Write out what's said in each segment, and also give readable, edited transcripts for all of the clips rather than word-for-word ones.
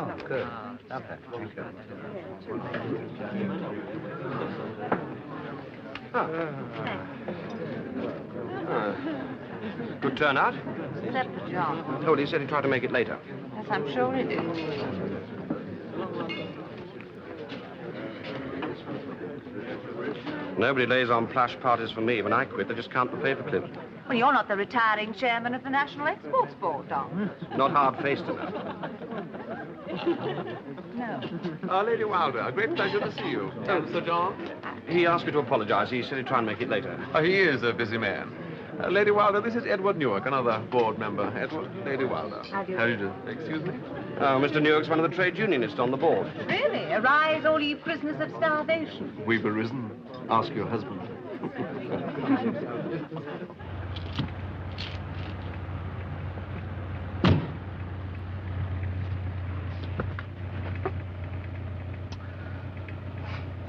Oh, good. Lovely. Thank you. Good turnout. Except for John. Oh, he said he tried to make it later. Yes, I'm sure he did. Nobody lays on flash parties for me. When I quit, they just count the paperclips. Well, you're not the retiring chairman of the National Exports Board, Don. Not hard-faced enough. No. Lady Wilder, a great pleasure to see you. Sir John? He asked me to apologize. He said he'd try and make it later. He is a busy man. Lady Wilder, this is Edward Newark, another board member. Edward, Lady Wilder. How do you How do you do? Excuse me? Mr. Newark's one of the trade unionists on the board. Really? Arise, all you prisoners of starvation. We've arisen. Ask your husband.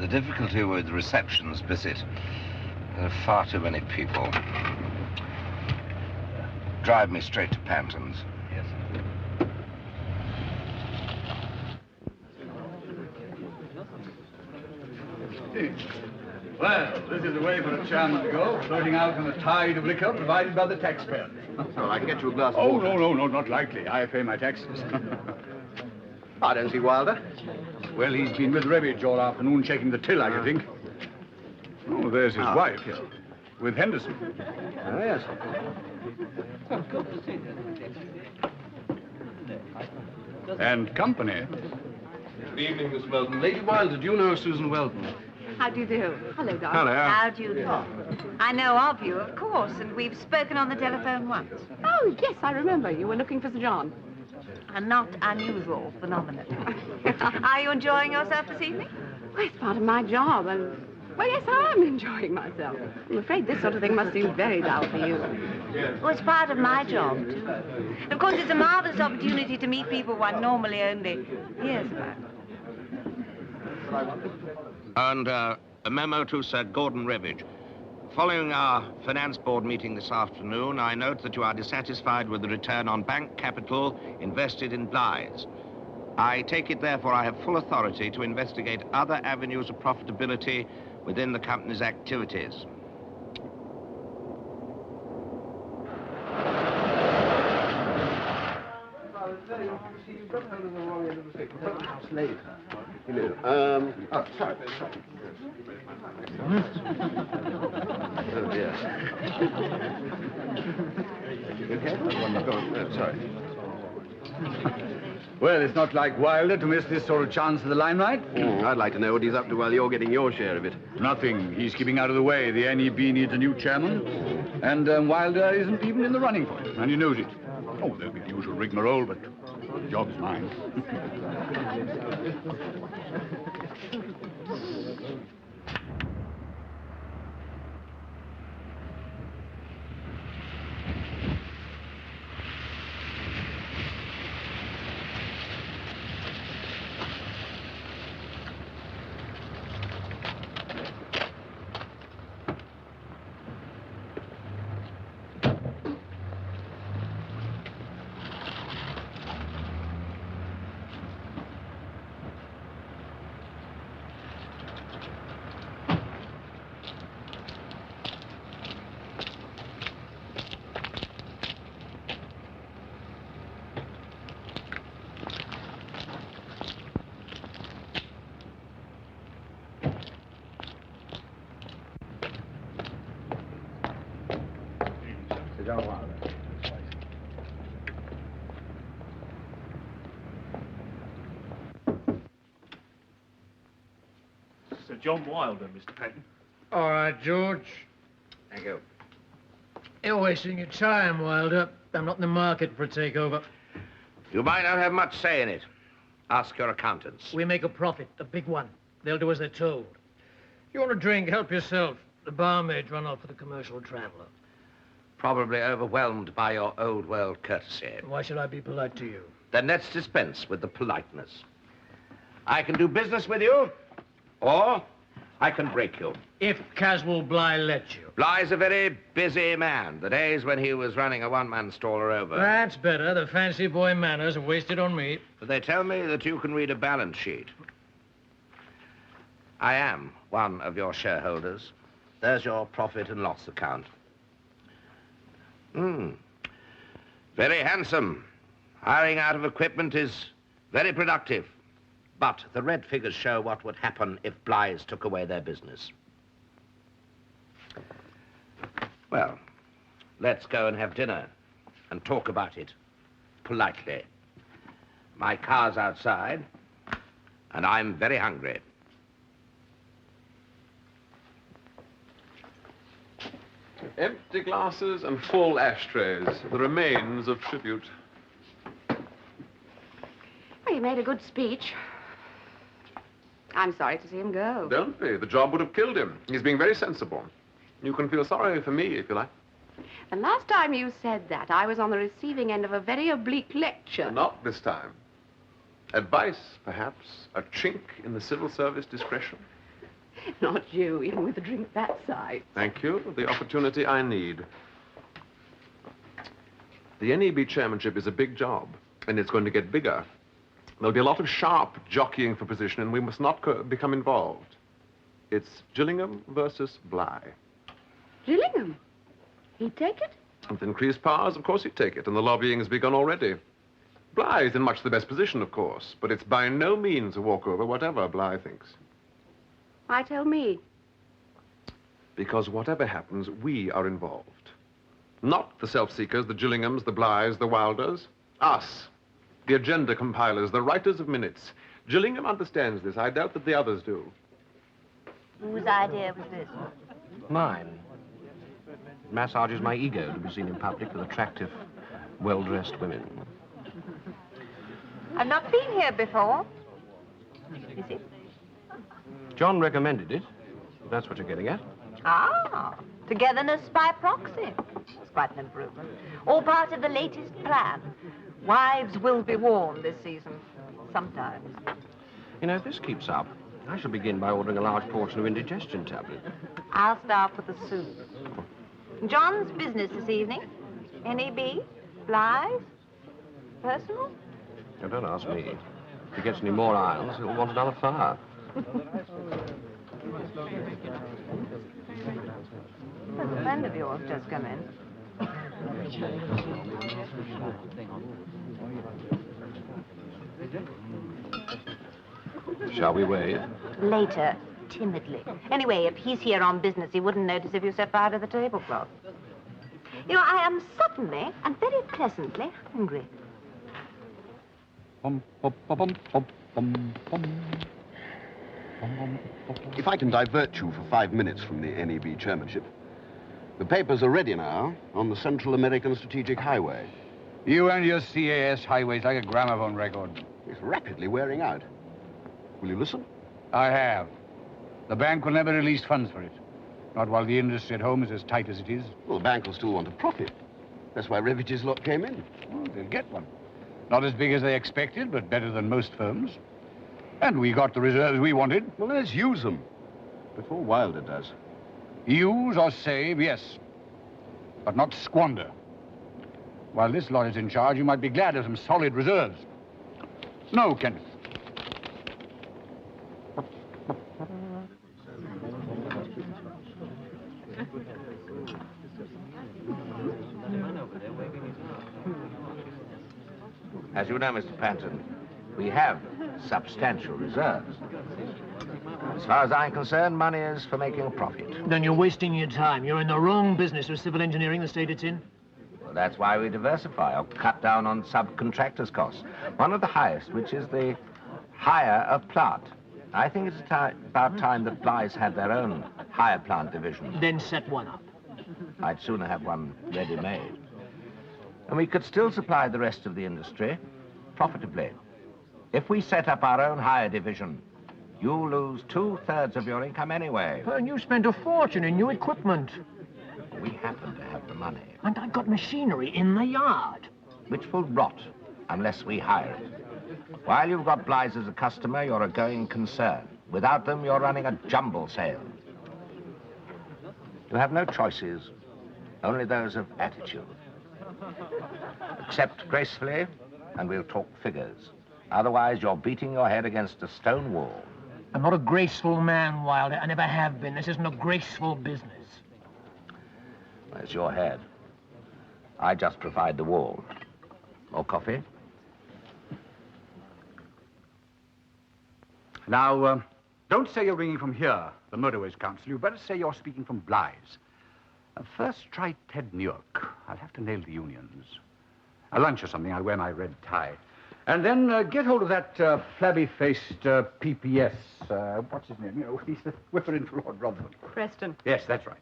The difficulty with receptions, Bissett, there are far too many people. Drive me straight to Panton's. Yes. Well, this is the way for a chairman to go, floating out on a tide of liquor provided by the taxpayer. Well, I can get you a glass of Oh, water. no, not likely. I pay my taxes. I don't see Wilder. Well, he's been with Revage all afternoon checking the till, I should think. Oh, there's his wife, with Henderson. Oh, yes. And company. Good evening, Miss Weldon. Lady Wilder, do you know Susan Weldon? How do you do? Hello, Don. Hello. How do you do? I know of you, of course, and we've spoken on the telephone once. Oh, yes, I remember. You were looking for Sir John. A not unusual phenomenon. Are you enjoying yourself this evening? Well, it's part of my job, and... Well, yes, I am enjoying myself. I'm afraid this sort of thing must seem very dull for you. Well, it's part of my job, too. Of course, it's a marvelous opportunity to meet people one normally only hears about. And a memo to Sir Gordon Revage. Following our finance board meeting this afternoon, I note that you are dissatisfied with the return on bank capital invested in Blythe. I take it, therefore, I have full authority to investigate other avenues of profitability within the company's activities. Sorry. Oh, yes. Okay? Sorry. Well, it's not like Wilder to miss this sort of chance of the limelight. I'd like to know what he's up to while you're getting your share of it. Nothing. He's keeping out of the way. The NEB needs a new chairman, and Wilder isn't even in the running for it, and he knows it. Oh, there'll be the usual rigmarole, but the job's mine. Sir John Wilder, Mr. Patton. All right, George. Thank you. You're wasting your time, Wilder. I'm not in the market for a takeover. You might not have much say in it. Ask your accountants. We make a profit, a big one. They'll do as they're told. You want a drink, help yourself. The barmaid's run off with a commercial traveler. Probably overwhelmed by your old world courtesy. Why should I be polite to you? Then let's dispense with the politeness. I can do business with you, or I can break you. If Caswell Bligh lets you. Bligh's a very busy man. The days when he was running a one-man stall are over. That's better. The fancy boy manners are wasted on me. But they tell me that you can read a balance sheet. I am one of your shareholders. There's your profit and loss account. Very handsome. Hiring out of equipment is very productive. But the red figures show what would happen if Bligh's took away their business. Well, let's go and have dinner and talk about it politely. My car's outside, and I'm very hungry. Empty glasses and full ashtrays, the remains of tribute. Well, he made a good speech. I'm sorry to see him go. Don't be. The job would have killed him. He's being very sensible. You can feel sorry for me, if you like. The last time you said that, I was on the receiving end of a very oblique lecture. Not this time. Advice, perhaps. A chink in the civil service discretion. Not you, even with a drink that size. Thank you. The opportunity I need. The NEB chairmanship is a big job, and it's going to get bigger. There'll be a lot of sharp jockeying for position, and we must not become involved. It's Gillingham versus Bligh. Gillingham? He'd take it? With increased powers, of course he'd take it, and the lobbying has begun already. Bligh is in much the best position, of course, but it's by no means a walkover, whatever Bligh thinks. Why tell me? Because whatever happens, we are involved. Not the self-seekers, the Gillinghams, the Blighs, the Wilders. Us. The agenda compilers, the writers of minutes. Gillingham understands this. I doubt that the others do. Whose idea was this? Mine. It massages my ego to be seen in public with attractive, well-dressed women. I've not been here before. Is it? John recommended it. That's what you're getting at. Ah, togetherness by proxy. It's quite an improvement. All part of the latest plan. Wives will be warned this season. Sometimes. You know, if this keeps up, I shall begin by ordering a large portion of indigestion tablet. I'll start with the soup. John's business this evening. NEB? Blythe? Personal? Now, don't ask me. If he gets any more irons, he'll want another fire. There's a friend of yours just come in. Shall we wave? Later, timidly. Anyway, if he's here on business, he wouldn't notice if you stepped out of the tablecloth. You know, I am suddenly and very pleasantly hungry. If I can divert you for 5 minutes from the NEB chairmanship, the papers are ready now on the Central American Strategic Highway. You and your CAS highway's like a gramophone record. It's rapidly wearing out. Will you listen? I have. The bank will never release funds for it. Not while the industry at home is as tight as it is. Well, the bank will still want a profit. That's why Revige's lot came in. Well, they'll get one. Not as big as they expected, but better than most firms. And we got the reserves we wanted. Well, let's use them. Before Wilder does. Use or save, yes. But not squander. While this lot is in charge, you might be glad of some solid reserves. No, Kenneth. As you know, Mr. Panton, we have substantial reserves. As far as I'm concerned, money is for making a profit. Then you're wasting your time. You're in the wrong business of civil engineering, the state it's in. Well, that's why we diversify or cut down on subcontractors' costs. One of the highest, which is the hire of plant. I think it's about time that Bligh's had their own hire plant division. Then set one up. I'd sooner have one ready-made. And we could still supply the rest of the industry profitably. If we set up our own hire division, you lose 2/3 of your income anyway. And you spent a fortune in new equipment. We happen to have the money. And I've got machinery in the yard. Which will rot unless we hire it. While you've got Bligh's as a customer, you're a going concern. Without them, you're running a jumble sale. You have no choices, only those of attitude. Accept gracefully, and we'll talk figures. Otherwise, you're beating your head against a stone wall. I'm not a graceful man, Wilder. I never have been. This isn't a graceful business. It's your head. I just provide the wall. More coffee? Now, don't say you're ringing from here, the Motorways Council. You better say you're speaking from Bly's. First, try Ted Newark. I'll have to nail the unions. A lunch or something, I'll wear my red tie. And then get hold of that flabby-faced PPS. What's his name? You know, he's the whipper-in for Lord Rotherham. Preston. Yes, that's right.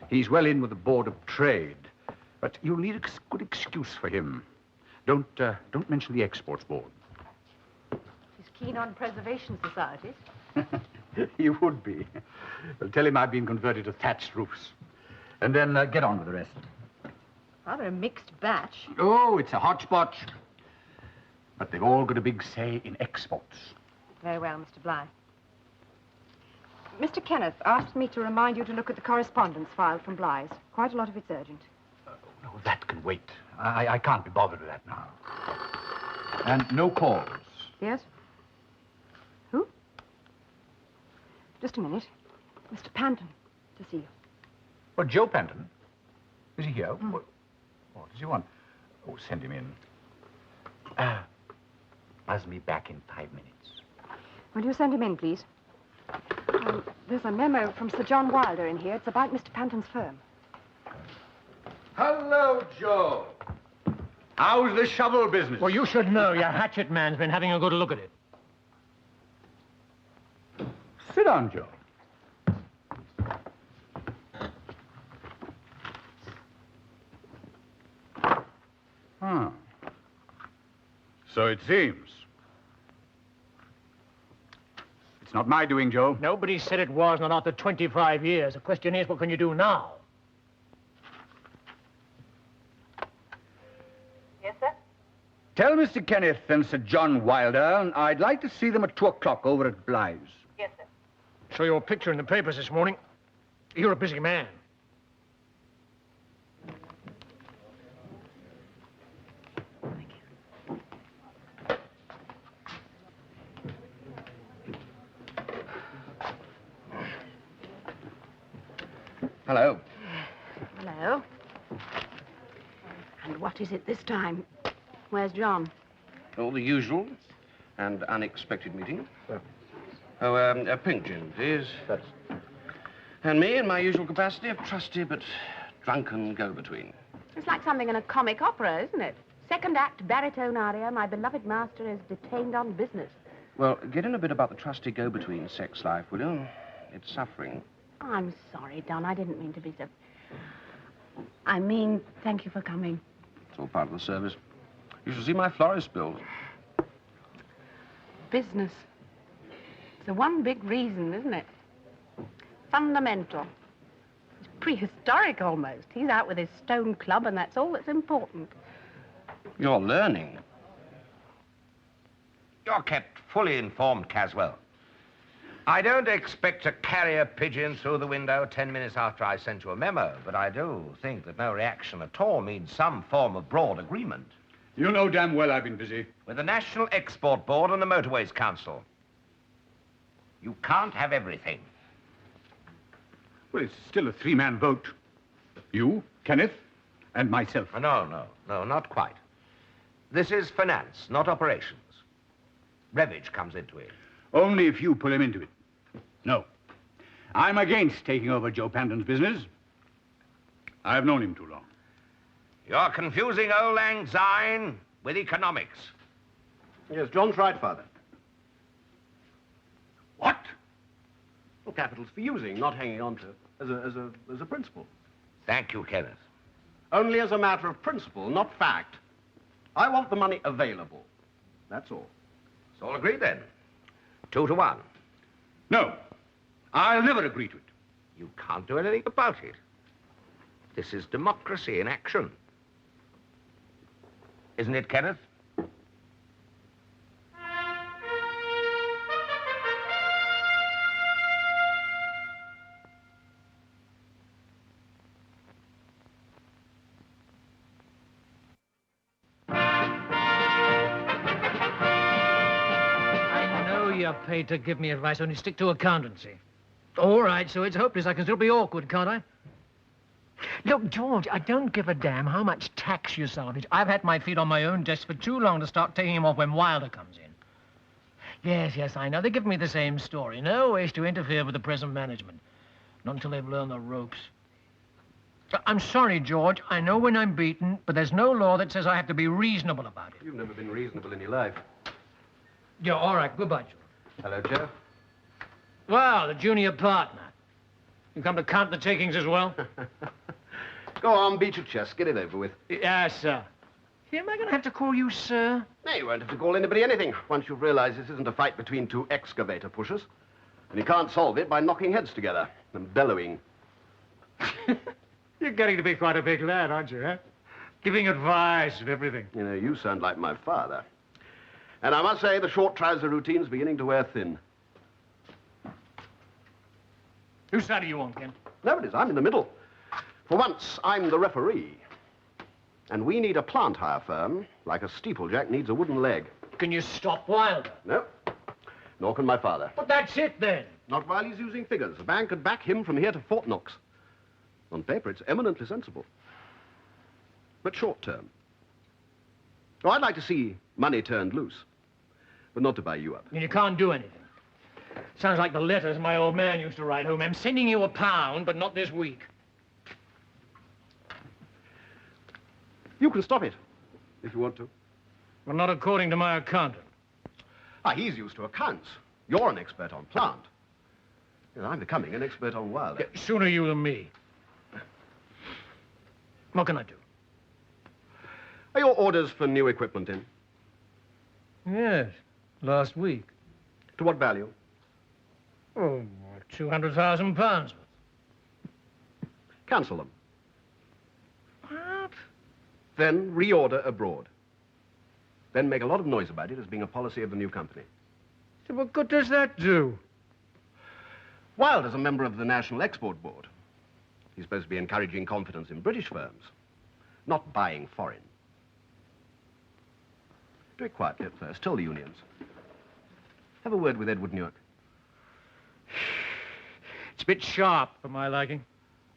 He's well in with the Board of Trade. But you'll need a good excuse for him. Don't mention the Exports Board. He's keen on preservation societies. He would be. Well, tell him I've been converted to thatched roofs. And then get on with the rest. Rather a mixed batch. Oh, it's a hodgepodge. But they've all got a big say in exports. Very well, Mr. Bly. Mr. Kenneth asked me to remind you to look at the correspondence file from Bly's. Quite a lot of it's urgent. No, that can wait. I can't be bothered with that now. And no calls. Yes? Who? Just a minute. Mr. Panton, to see you. Well, Joe Panton? Is he here? What does he want? Oh, send him in. Buzz me back in 5 minutes. Will you send him in, please? There's a memo from Sir John Wilder in here. It's about Mr. Panton's firm. Hello, Joe. How's the shovel business? Well, you should know. Your hatchet man's been having a good look at it. Sit down, Joe. Huh. So it seems. It's not my doing, Joe. Nobody said it was, not after 25 years. The question is, what can you do now? Yes, sir? Tell Mr. Kenneth and Sir John Wilder I'd like to see them at 2 o'clock over at Bly's. Yes, sir. Saw your picture in the papers this morning. You're a busy man. Hello. Hello. And what is it this time? Where's John? Oh, the usual and unexpected meeting. Oh, a pink gin, please. That's... And me, in my usual capacity, a trusty but drunken go-between. It's like something in a comic opera, isn't it? Second act, baritone aria, my beloved master is detained on business. Well, get in a bit about the trusty go-between sex life, will you? It's suffering. Oh, I'm sorry, Don. I didn't mean to be so... I mean, thank you for coming. It's all part of the service. You should see my florist bills. Business. It's the one big reason, isn't it? Fundamental. It's prehistoric, almost. He's out with his stone club, and that's all that's important. You're learning. You're kept fully informed, Caswell. I don't expect to carry a pigeon through the window 10 minutes after I sent you a memo, but I do think that no reaction at all means some form of broad agreement. You know damn well I've been busy. With the National Export Board and the Motorways Council. You can't have everything. Well, it's still a 3-man vote. You, Kenneth, and myself. No, not quite. This is finance, not operations. Revage comes into it. Only if you pull him into it. No. I'm against taking over Joe Panton's business. I've known him too long. You're confusing Auld Lang Syne with economics. Yes, John's right, Father. What? Well, capital's for using, not hanging on to as a principle. Thank you, Kenneth. Only as a matter of principle, not fact. I want the money available. That's all. It's all agreed then. 2 to 1. No. I'll never agree to it. You can't do anything about it. This is democracy in action. Isn't it, Kenneth? you're paid to give me advice, only stick to accountancy. All right, so it's hopeless. I can still be awkward, can't I? Look, George, I don't give a damn how much tax you salvage. I've had my feet on my own desk for too long to start taking them off when Wilder comes in. Yes, I know. They give me the same story. No wish to interfere with the present management. Not until they've learned the ropes. I'm sorry, George. I know when I'm beaten, but there's no law that says I have to be reasonable about it. You've never been reasonable in your life. Yeah, all right. Goodbye, George. Hello, Joe. Well, the junior partner. You come to count the takings as well? Go on, beat your chest. Get it over with. Yes, sir. Am I going to have to call you sir? No, you won't have to call anybody anything once you've realized this isn't a fight between two excavator pushers. And you can't solve it by knocking heads together and bellowing. You're getting to be quite a big lad, aren't you, huh? Giving advice and everything. You know, you sound like my father. And I must say the short trouser routine's beginning to wear thin. Whose side are you on, Ken? No, it is. I'm in the middle. For once, I'm the referee. And we need a plant hire firm, like a steeplejack needs a wooden leg. Can you stop Wilder? No. Nor can my father. But that's it, then. Not while he's using figures. The bank could back him from here to Fort Knox. On paper, it's eminently sensible. But short term. Oh, I'd like to see money turned loose. But not to buy you up. And you can't do anything. Sounds like the letters my old man used to write home. I'm sending you £1, but not this week. You can stop it, if you want to. Well, not according to my accountant. Ah, he's used to accounts. You're an expert on plant. And I'm becoming an expert on Wilder. Yeah, sooner you than me. What can I do? Are your orders for new equipment in? Yes, last week. To what value? Oh, £200,000. Cancel them. What? Then reorder abroad. Then make a lot of noise about it as being a policy of the new company. So what good does that do? Wilder's a member of the National Export Board. He's supposed to be encouraging confidence in British firms, not buying foreign. Do it quietly at first. Tell the unions. Have a word with Edward Newark. It's a bit sharp for my liking.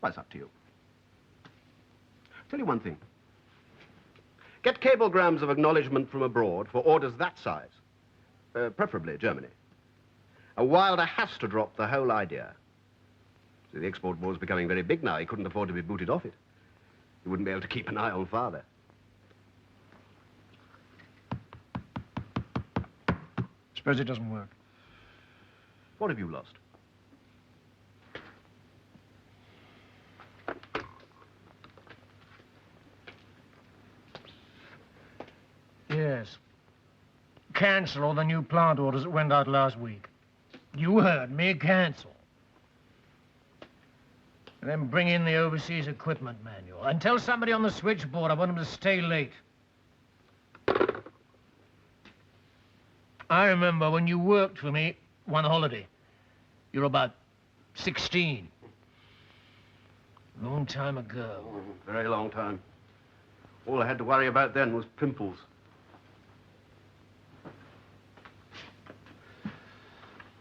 Well, it's up to you. Tell you one thing. Get cablegrams of acknowledgement from abroad for orders that size. Preferably Germany. Wilder has to drop the whole idea. See, the export board's becoming very big now. He couldn't afford to be booted off it. He wouldn't be able to keep an eye on father. Suppose it doesn't work. What have you lost? Yes. Cancel all the new plant orders that went out last week. You heard me, cancel. And then bring in the overseas equipment manual. And tell somebody on the switchboard I want them to stay late. I remember when you worked for me one holiday. You were about 16. Long time ago. Very long time. All I had to worry about then was pimples.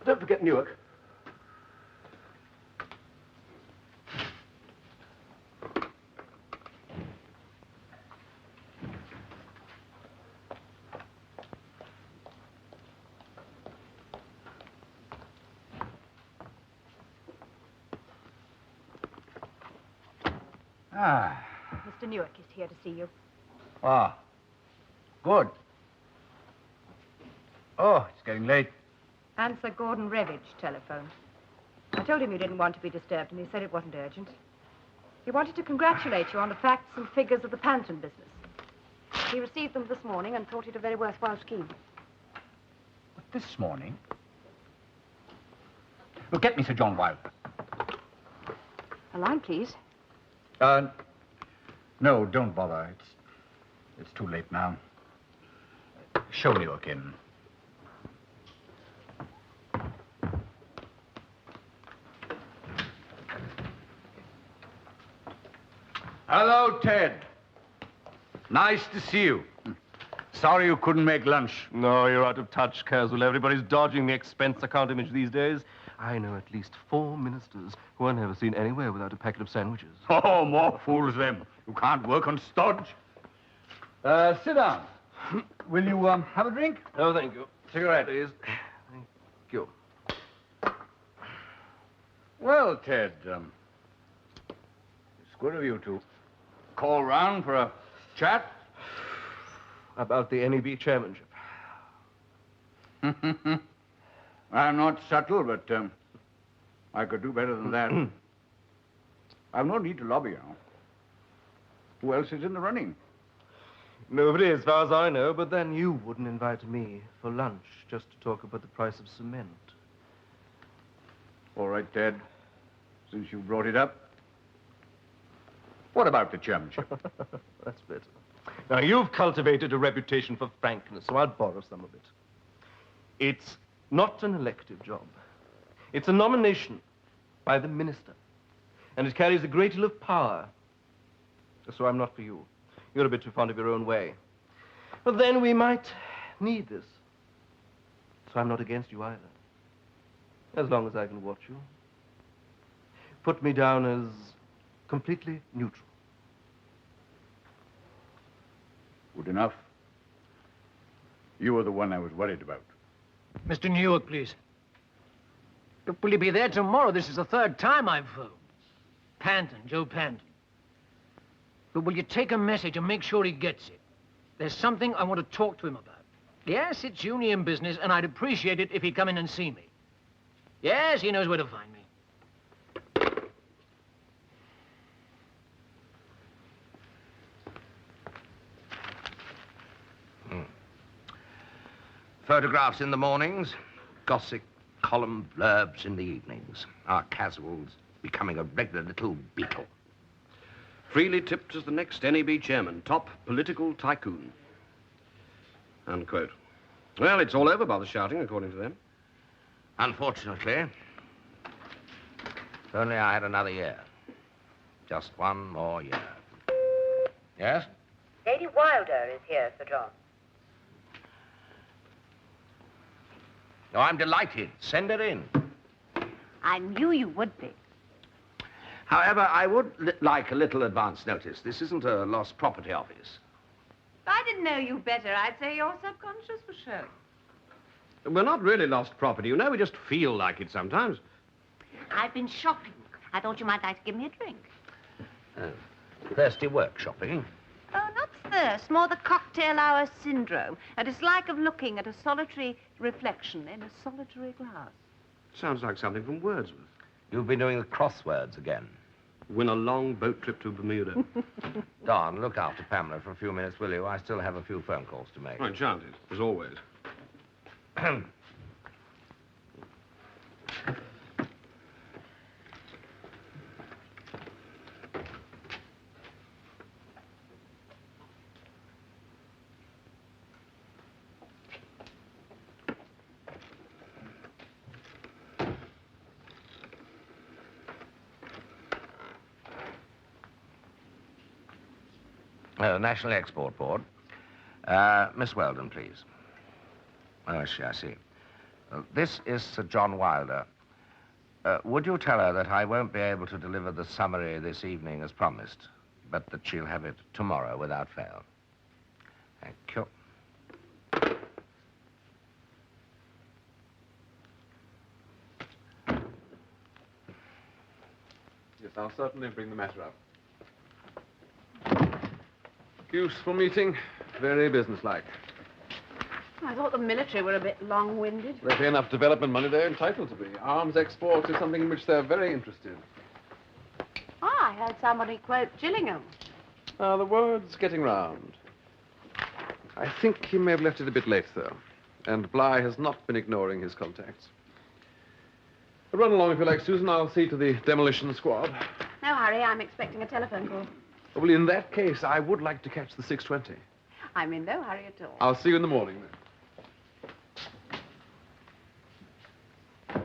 Don't forget Newark. Ah. Mr. Newark is here to see you. Ah. Good. Oh, it's getting late. And Sir Gordon Revage telephoned. I told him you didn't want to be disturbed, and he said it wasn't urgent. He wanted to congratulate you on the facts and figures of the Panton business. He received them this morning and thought it a very worthwhile scheme. What, this morning? Well, get me Sir John Wilder. A line, please. No, don't bother. It's too late now. Show Newark in. Hello, Ted. Nice to see you. Sorry you couldn't make lunch. No, you're out of touch, Caswell. Everybody's dodging the expense account image these days. I know at least 4 ministers who are never seen anywhere without a packet of sandwiches. Oh, more fools them. You can't work on stodge. Sit down. Will you have a drink? Oh, thank you. Cigarette. Please. Thank you. Well, Ted, it's good of you to call round for a chat. About the NEB chairmanship. I'm not subtle, but I could do better than that. I've no need to lobby, you know. Who else is in the running? Nobody, as far as I know, but then you wouldn't invite me for lunch just to talk about the price of cement. All right, Ted, since you brought it up. What about the chairmanship? That's better. Now, you've cultivated a reputation for frankness, so I'll borrow some of it. It's not an elective job. It's a nomination by the minister. And it carries a great deal of power. So I'm not for you. You're a bit too fond of your own way. But then we might need this. So I'm not against you either. As long as I can watch you. Put me down as completely neutral. Good enough. You were the one I was worried about. Mr. Newark, please. Look, will you be there tomorrow? This is the 3rd time I've phoned. Panton, Joe Panton. But will you take a message and make sure he gets it? There's something I want to talk to him about. Yes, it's union business, and I'd appreciate it if he'd come in and see me. Yes, he knows where to find me. Photographs in the mornings, gossip column blurbs in the evenings. Our Caswell's becoming a regular little beetle. Freely tipped as the next NEB chairman, top political tycoon. Unquote. Well, it's all over by the shouting, according to them. Unfortunately, if only I had another year. Just one more year. Yes? Lady Wilder is here, Sir John. Oh, I'm delighted. Send her in. I knew you would be. However, I would like a little advance notice. This isn't a lost property office. If I didn't know you better, I'd say your subconscious was showing. We're not really lost property, you know. We just feel like it sometimes. I've been shopping. I thought you might like to give me a drink. Thirsty work shopping. Oh, not thirst, more the cocktail hour syndrome, a dislike of looking at a solitary reflection in a solitary glass. Sounds like something from Wordsworth. You've been doing the crosswords again. Win a long boat trip to Bermuda. Don, look after Pamela for a few minutes, will you? I still have a few phone calls to make. Right, shan't it? As always. National Export Board. Miss Weldon, please. Oh, I see. This is Sir John Wilder. Would you tell her that I won't be able to deliver the summary this evening as promised, but that she'll have it tomorrow without fail? Thank you. Yes, I'll certainly bring the matter up. Useful meeting, very businesslike. I thought the military were a bit long-winded. They pay enough development money, they're entitled to be. Arms exports is something in which they're very interested. I heard somebody quote Gillingham. The word's getting round. I think he may have left it a bit late, though. And Bligh has not been ignoring his contacts. Run along if you like, Susan. I'll see to the demolition squad. No hurry, I'm expecting a telephone call. Well, in that case, I would like to catch the 6:20. I'm in no hurry at all. I'll see you in the morning, then.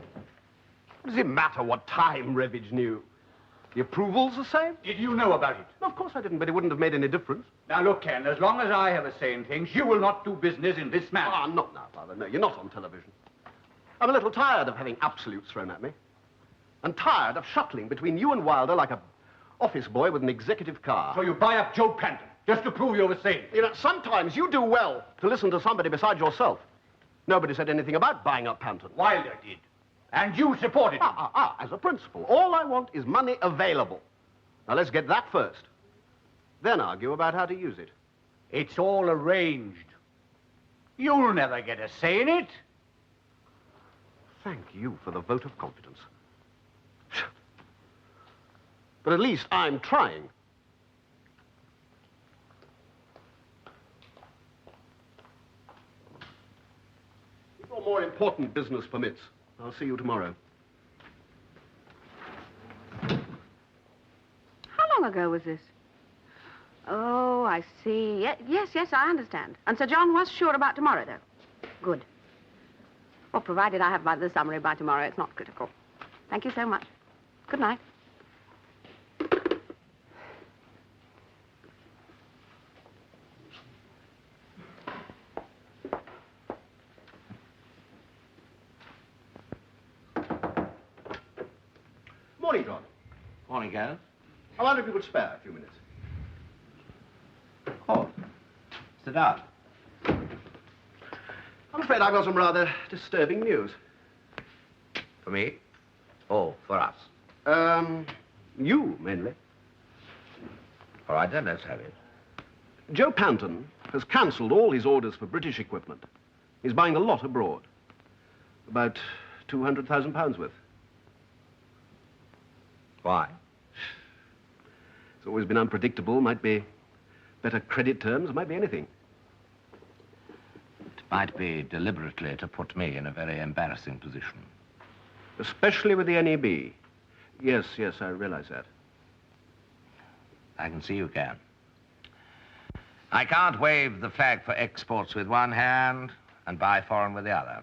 What does it matter what time Revage knew? The approval's the same? Did you know about it? Of course I didn't, but it wouldn't have made any difference. Now, look, Ken, as long as I have a say in things, you will not do business in this manner. Ah, not now, Father. No, you're not on television. I'm a little tired of having absolutes thrown at me. And tired of shuttling between you and Wilder like a office boy with an executive car. So you buy up Joe Panton, just to prove you're the same. You know, sometimes you do well to listen to somebody besides yourself. Nobody said anything about buying up Panton. Wilder did. And you supported him. As a principle. All I want is money available. Now, let's get that first. Then argue about how to use it. It's all arranged. You'll never get a say in it. Thank you for the vote of confidence. But at least I'm trying. If your more important business permits, I'll see you tomorrow. How long ago was this? Oh, I see. Yes, I understand. And Sir John was sure about tomorrow, though. Good. Well, provided I have the summary by tomorrow, it's not critical. Thank you so much. Good night. Morning, John. Morning, Gareth. I wonder if you could spare a few minutes. Oh, sit down. I'm afraid I've got some rather disturbing news. For me? Oh, for us. You, mainly. All right, then, let's have it. Joe Panton has cancelled all his orders for British equipment. He's buying a lot abroad. About £200,000 worth. Why? It's always been unpredictable. Might be better credit terms, might be anything. It might be deliberately to put me in a very embarrassing position. Especially with the NEB. Yes, I realize that. I can see you can. I can't wave the flag for exports with one hand and buy foreign with the other.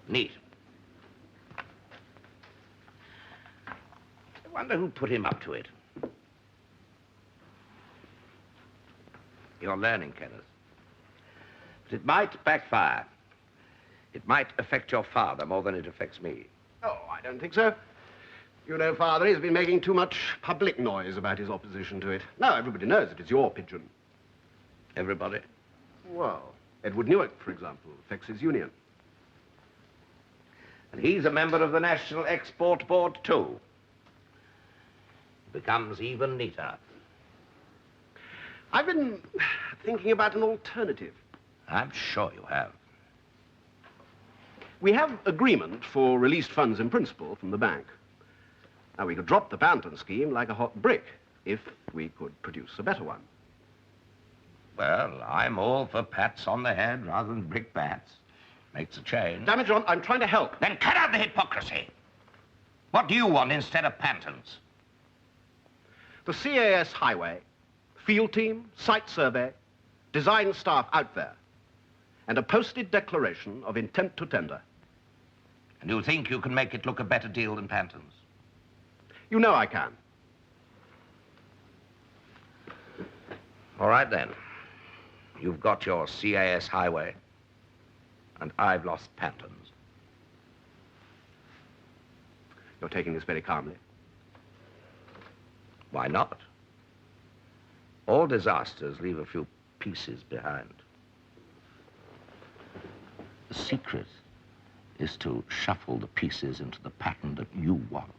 Neat. I wonder who put him up to it. You're learning, Kenneth. But it might backfire. It might affect your father more than it affects me. Oh, I don't think so. You know, Father, he's been making too much public noise about his opposition to it. Now everybody knows that it's your pigeon. Everybody? Well, Edward Newark, for example, affects his union. And he's a member of the National Export Board, too. Becomes even neater. I've been thinking about an alternative. I'm sure you have. We have agreement for released funds in principle from the bank. Now, we could drop the Panton scheme like a hot brick if we could produce a better one. Well, I'm all for pats on the head rather than brickbats. Makes a change. Damn it, John, I'm trying to help. Then cut out the hypocrisy. What do you want instead of Pantons? The CAS highway, field team, site survey, design staff out there, and a posted declaration of intent to tender. And you think you can make it look a better deal than Pantons? You know I can. All right, then. You've got your CAS highway, and I've lost Pantons. You're taking this very calmly. Why not? All disasters leave a few pieces behind. The secret is to shuffle the pieces into the pattern that you want.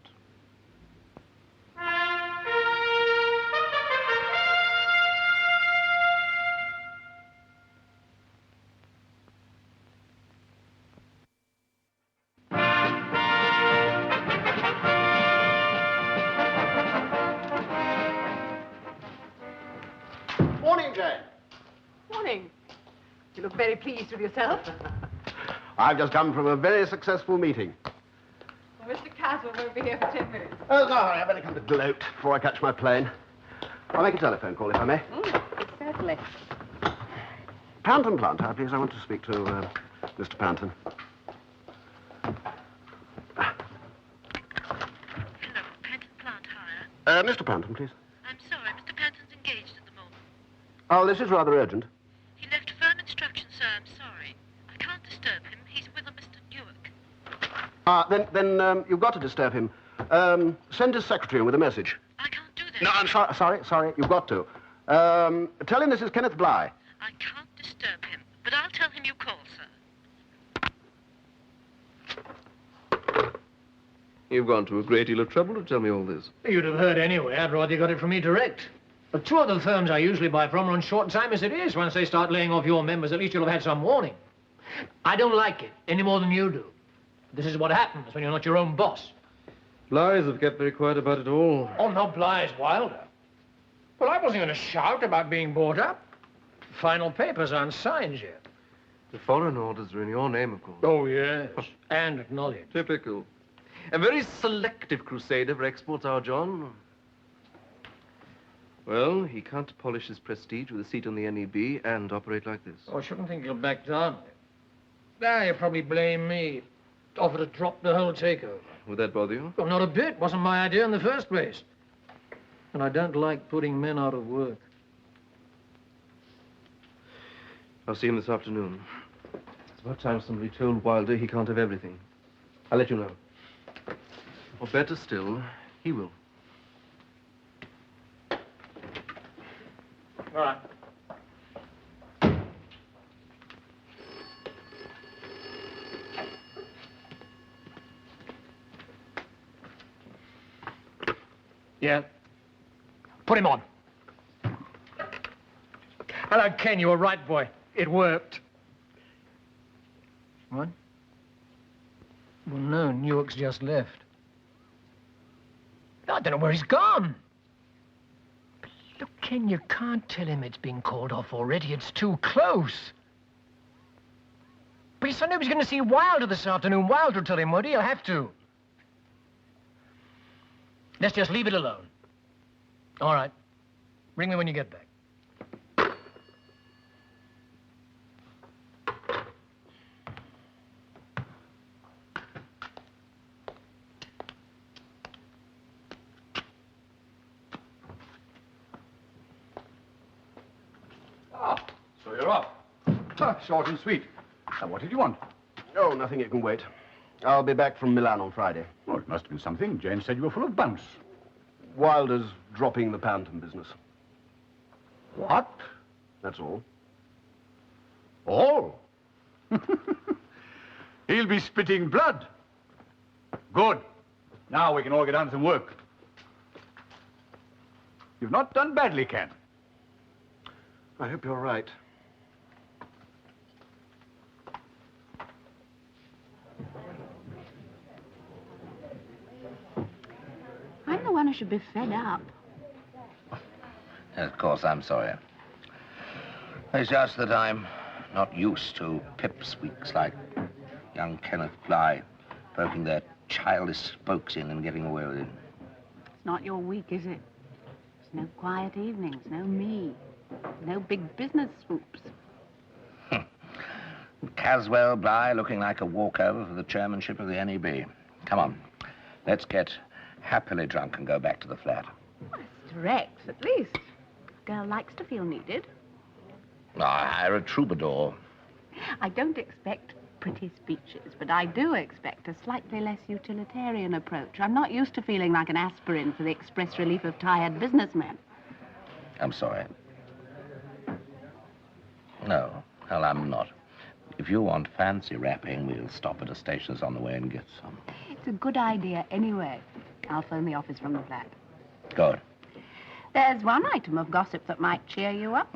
Morning, Jane. Morning. You look very pleased with yourself. I've just come from a very successful meeting. Well, Mr. Caswell won't be here for 10 minutes. Oh, no, I better come to gloat before I catch my plane. I'll make a telephone call, if I may. Certainly. Panton Plant, please. I want to speak to Mr. Panton. Hello, Panton Plant Mr. Panton, please. I'm sorry, Mr. Panton's engaged at the moment. Oh, this is rather urgent. He left firm instructions, sir. I'm sorry. I can't disturb him. He's with a Mr. Newark. Then you've got to disturb him. Send his secretary in with a message. I can't do that. No, I'm sorry. You've got to. Tell him this is Kenneth Bligh. I can't disturb him, but I'll tell him you called, sir. You've gone to a great deal of trouble to tell me all this. You'd have heard anyway. I'd rather you got it from me direct. But two of the firms I usually buy from are on short time as it is. Once they start laying off your members, at least you'll have had some warning. I don't like it any more than you do. This is what happens when you're not your own boss. Blighs have kept very quiet about it all. Oh, no, Bligh's Wilder. Well, I wasn't going to shout about being bought up. Final papers aren't signed yet. The foreign orders are in your name, of course. Oh, yes. And acknowledged. Typical. A very selective crusader for exports, our John. Well, he can't polish his prestige with a seat on the NEB and operate like this. Oh, I shouldn't think he'll back down. Now, you probably blame me. Offer to drop the whole takeover. Would that bother you? Well, not a bit. Wasn't my idea in the first place. And I don't like putting men out of work. I'll see him this afternoon. It's about time somebody told Wilder he can't have everything. I'll let you know. Or better still, he will. All right. Yeah. Put him on. Hello, Ken. You were right, boy. It worked. What? Well, no, Newark's just left. I don't know where he's gone. But look, Ken, you can't tell him it's been called off already. It's too close. But he said he was going to see Wilder this afternoon. Wilder will tell him, won't he? He'll have to. Let's just leave it alone. All right. Ring me when you get back. So you're off. Short and sweet. Now, what did you want? Oh, nothing. It can wait. I'll be back from Milan on Friday. Oh, it must have been something. Jane said you were full of bounce. Wilder's dropping the Panton business. What? That's all. All? He'll be spitting blood. Good. Now we can all get on to some work. You've not done badly, Ken. I hope you're right. I'm the one who should be fed up. Of course, I'm sorry. It's just that I'm not used to pipsqueaks like young Kenneth Bligh poking their childish spokes in and getting away with it. It's not your week, is it? There's no quiet evenings, no me, no big business swoops. Caswell, Bligh looking like a walkover for the chairmanship of the NEB. Come on, let's get happily drunk and go back to the flat. Well, it's direct, at least. A girl likes to feel needed. I hire a troubadour. I don't expect pretty speeches, but I do expect a slightly less utilitarian approach. I'm not used to feeling like an aspirin for the express relief of tired businessmen. I'm sorry. No, well, I'm not. If you want fancy wrapping, we'll stop at a stationer's on the way and get some. It's a good idea anyway. I'll phone the office from the flat. Good. There's one item of gossip that might cheer you up.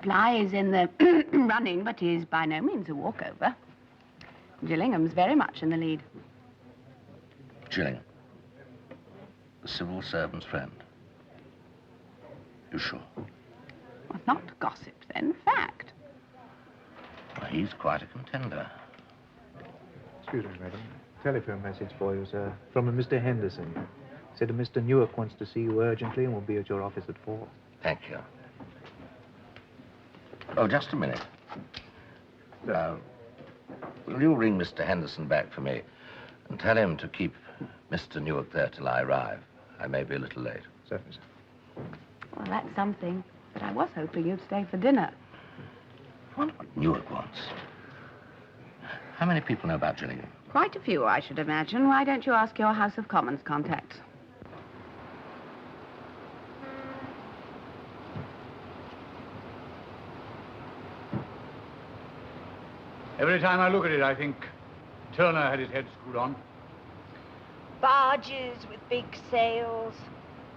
Bligh is in the running, but he's by no means a walkover. Gillingham's very much in the lead. Gillingham. The civil servant's friend. You sure? Well, not gossip, then. Fact. Well, he's quite a contender. Excuse me, madam. Telephone message for you, sir. From a Mr. Henderson. Said a Mr. Newark wants to see you urgently and will be at your office at 4. Thank you. Oh, just a minute. Will you ring Mr. Henderson back for me and tell him to keep Mr. Newark there till I arrive. I may be a little late. Certainly, sir. Well, that's something. But I was hoping you'd stay for dinner. I wonder what Newark wants. How many people know about Gillingham? Quite a few, I should imagine. Why don't you ask your House of Commons contacts? Every time I look at it, I think Turner had his head screwed on. Barges with big sails,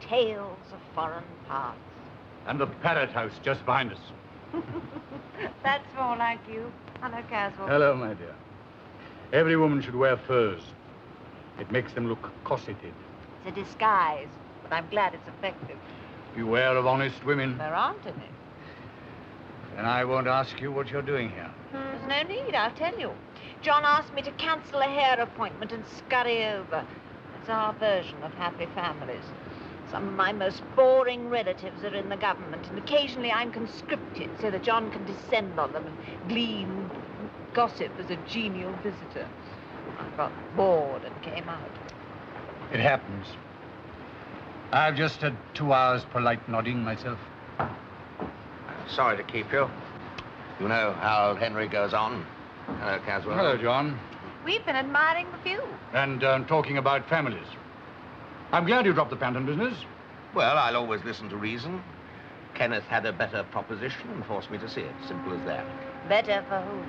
tales of foreign parts. And the Parrot House just behind us. That's more like you. Hello, Caswell. Hello, my dear. Every woman should wear furs. It makes them look cosseted. It's a disguise, but I'm glad it's effective. Beware of honest women. There aren't any. And I won't ask you what you're doing here. There's no need, I'll tell you. John asked me to cancel a hair appointment and scurry over. It's our version of happy families. Some of my most boring relatives are in the government, and occasionally I'm conscripted so that John can descend on them and glean gossip as a genial visitor. I got bored and came out. It happens. I've just had 2 hours polite nodding myself. Sorry to keep you. You know how Henry goes on. Hello, Caswell. Hello, John. We've been admiring the view. And talking about families. I'm glad you dropped the Panton business. Well, I'll always listen to reason. Kenneth had a better proposition and forced me to see it. Simple as that. Better for whom?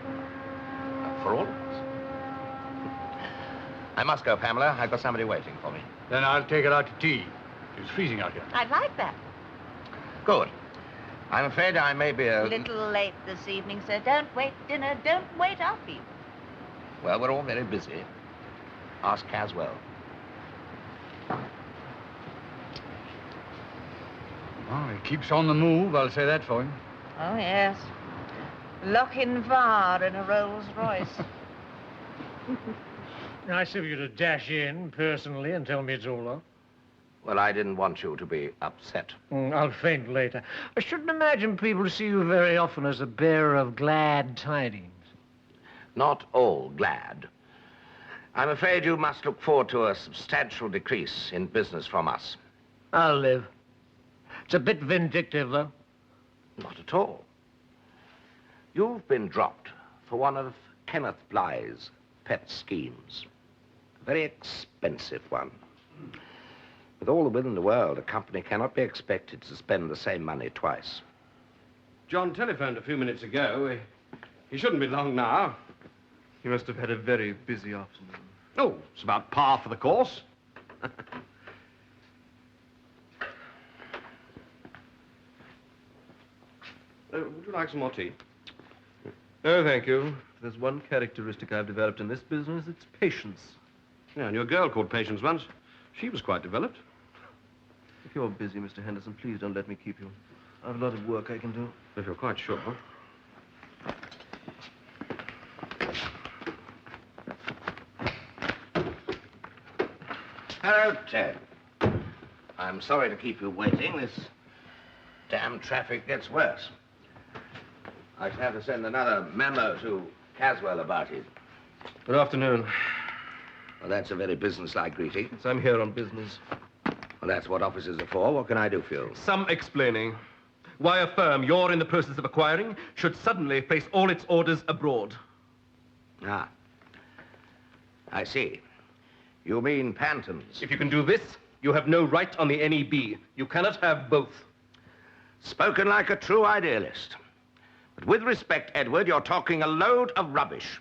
For all of us. I must go, Pamela. I've got somebody waiting for me. Then I'll take her out to tea. It's freezing out here. I'd like that. Good. I'm afraid I may be a little late this evening, sir. Don't wait dinner. Don't wait up even. Well, we're all very busy. Ask Caswell. Oh, he keeps on the move, I'll say that for him. Oh, yes. Lochinvar in a Rolls Royce. Nice of you to dash in personally and tell me it's all off. Well, I didn't want you to be upset. I'll faint later. I shouldn't imagine people see you very often as a bearer of glad tidings. Not all glad. I'm afraid you must look forward to a substantial decrease in business from us. I'll live. It's a bit vindictive, though. Not at all. You've been dropped for one of Kenneth Bly's pet schemes. A very expensive one. With all the will in the world, a company cannot be expected to spend the same money twice. John telephoned a few minutes ago. He shouldn't be long now. He must have had a very busy afternoon. Oh, it's about par for the course. Would you like some more tea? Oh, thank you. If there's one characteristic I've developed in this business, it's patience. Yeah, I knew a girl called Patience once. She was quite developed. If you're busy, Mr. Henderson, please don't let me keep you. I've a lot of work I can do. If you're quite sure. Hello, Ted. I'm sorry to keep you waiting. This damn traffic gets worse. I shall have to send another memo to Caswell about it. Good afternoon. Well, that's a very businesslike greeting. Yes, I'm here on business. Well, that's what offices are for. What can I do for you? Some explaining why a firm you're in the process of acquiring should suddenly place all its orders abroad. Ah. I see. You mean Pantons? If you can do this, you have no right on the NEB. You cannot have both. Spoken like a true idealist. But with respect, Edward, you're talking a load of rubbish.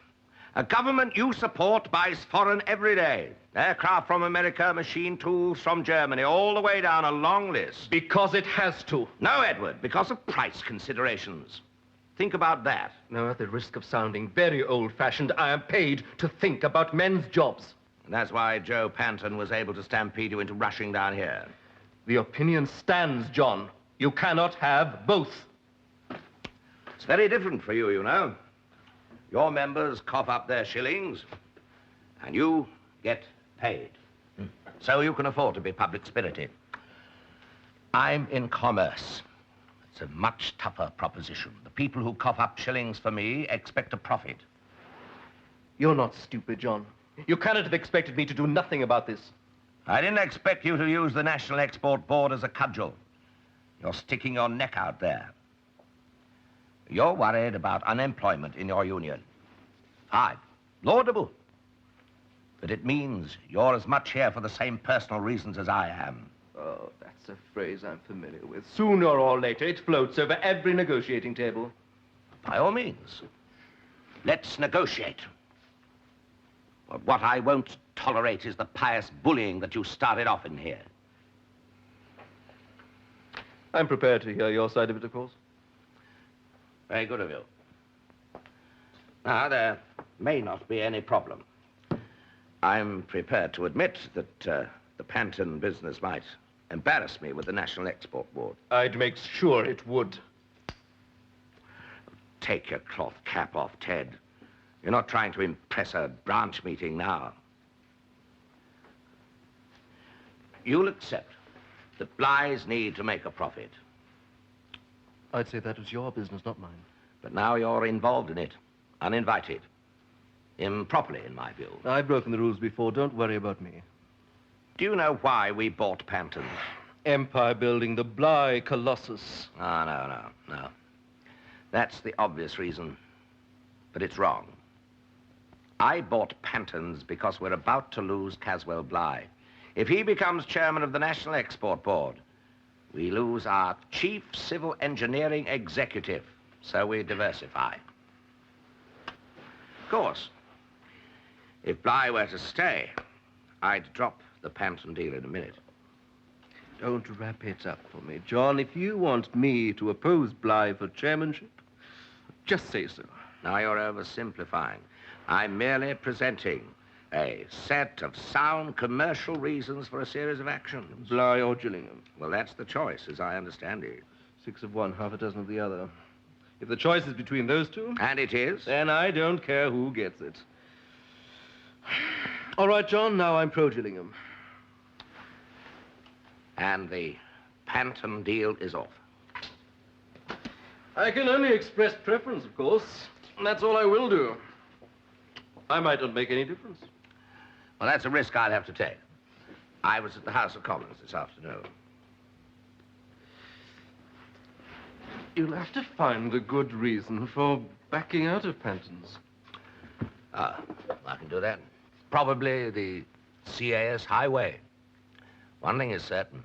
A government you support buys foreign every day. Aircraft from America, machine tools from Germany, all the way down a long list. Because it has to. No, Edward, because of price considerations. Think about that. Now, at the risk of sounding very old-fashioned, I am paid to think about men's jobs. And that's why Joe Panton was able to stampede you into rushing down here. The opinion stands, John. You cannot have both. It's very different for you, you know. Your members cough up their shillings, and you get paid. So you can afford to be public-spirited. I'm in commerce. It's a much tougher proposition. The people who cough up shillings for me expect a profit. You're not stupid, John. You cannot have expected me to do nothing about this. I didn't expect you to use the National Export Board as a cudgel. You're sticking your neck out there. You're worried about unemployment in your union. Fine. Laudable. But it means you're as much here for the same personal reasons as I am. Oh, that's a phrase I'm familiar with. Sooner or later, it floats over every negotiating table. By all means. Let's negotiate. But what I won't tolerate is the pious bullying that you started off in here. I'm prepared to hear your side of it, of course. Very good of you. Now, there may not be any problem. I'm prepared to admit that the Panton business might embarrass me with the National Export Board. I'd make sure it would. Take your cloth cap off, Ted. You're not trying to impress a branch meeting now. You'll accept that Bly's need to make a profit. I'd say that was your business, not mine. But now you're involved in it, uninvited. Improperly, in my view. I've broken the rules before. Don't worry about me. Do you know why we bought Panton? Empire building, the Bly Colossus. Oh, no. That's the obvious reason, but it's wrong. I bought Pantons because we're about to lose Caswell Bly. If he becomes chairman of the National Export Board, we lose our chief civil engineering executive, so we diversify. Of course, if Bly were to stay, I'd drop the Panton deal in a minute. Don't wrap it up for me, John. If you want me to oppose Bly for chairmanship, just say so. Now you're oversimplifying. I'm merely presenting a set of sound commercial reasons for a series of actions. Bly or Gillingham? Well, that's the choice, as I understand it. 6 of one, half a dozen of the other. If the choice is between those two... And it is? Then I don't care who gets it. All right, John, now I'm pro-Gillingham. And the Panton deal is off. I can only express preference, of course. And that's all I will do. I might not make any difference. Well, that's a risk I'll have to take. I was at the House of Commons this afternoon. You'll have to find a good reason for backing out of Panton's. I can do that. Probably the CAS highway. One thing is certain.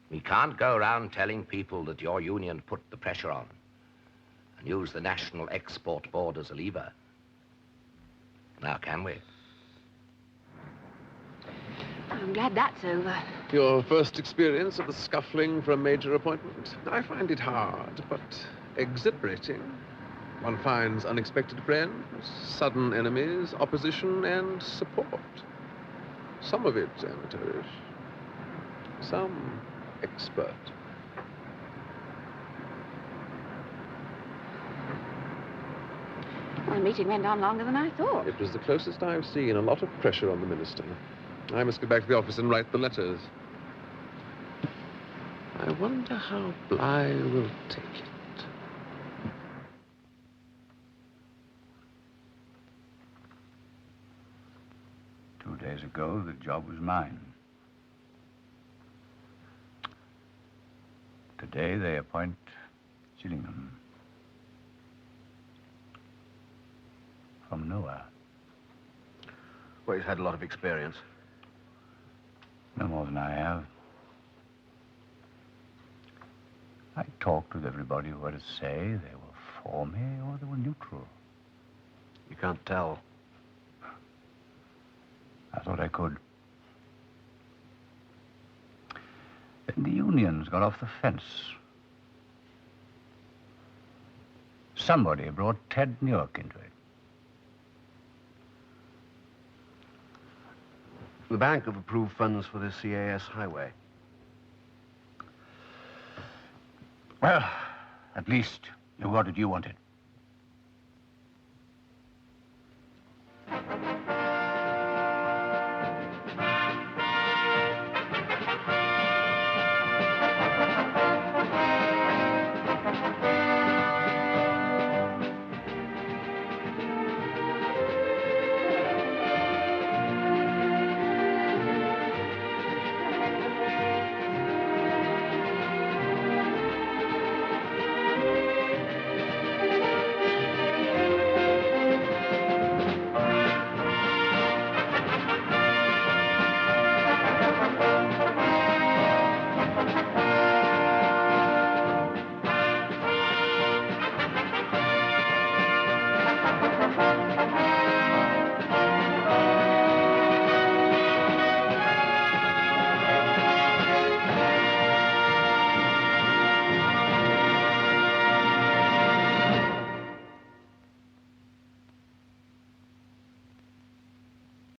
We can't go around telling people that your union put the pressure on and use the National Export Board as a lever. Now, can we? I'm glad that's over. Your first experience of the scuffling for a major appointment? I find it hard, but exhilarating. One finds unexpected friends, sudden enemies, opposition, and support. Some of it amateurish, some expert. Well, the meeting went on longer than I thought. It was the closest I've seen. A lot of pressure on the minister. I must go back to the office and write the letters. I wonder how Bly will take it. 2 days ago, the job was mine. Today, they appoint Gillingham. From nowhere. Well, he's had a lot of experience. No more than I have. I talked with everybody who had a say. They were for me or they were neutral. You can't tell. I thought I could. Then the unions got off the fence. Somebody brought Ted Newark into it. The bank have approved funds for the CAS highway. Well, at least you got what you wanted.